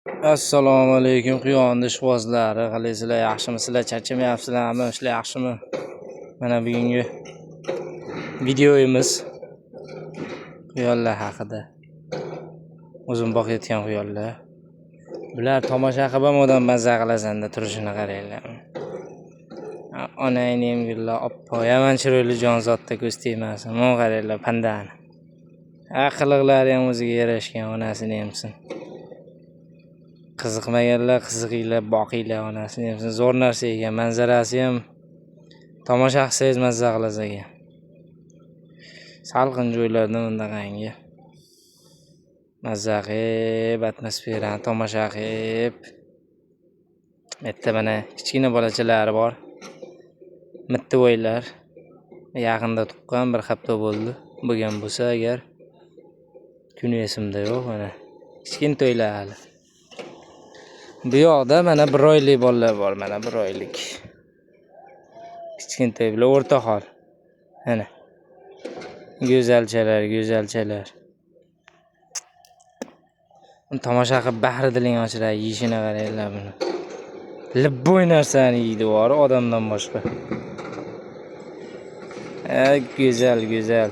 Assalomu alaykum quyonni ishqibozlari. Qalaysizlar, yaxshimisizlar? Charchamayapsizlarmi? Ishlar yaxshimi? Mana bugungi videomiz quyonlar haqida. O'zim boqayotgan quyonlar. Bular tomosha qilib ham odam mazza qilasanda turishini qaranglar. Onangning gullar oppo, yaman chiroyli jonzotda ko'z tegmasin. Mana qaranglar pandani. Qiliqlari ham o'ziga yarashgan, onasini hamsin. Qiziqmaganlar qiziqinglar, boqinglar onasini hamsin. Zo'r narsa ekan, manzarasi ham tomosha qilsangiz mazza qilasiz ekan. Salqin joylarda bundaqangi mazza qilib, atmosferani tomosha qilib. Bitta mana kichkina bolachalari bor. Mitti bo'ylar. Yaqinda tuqqan, bir hafta bo'ldi. Bo'lgan bo'lsa agar kuni esimda yo'q mana. Kichkina to'ylar hali. Bu yoqda mana 1 oylik bolalar bor, mana 1 oylik. Kichkina to'y bilan o'rta hol. Mana. Go'zalchalar. Tomosha qilib bahri diling ochiladi, yeyishini qaranglar buni. Libbo'y narsani yeydi bor odamdan boshqa. Go'zal.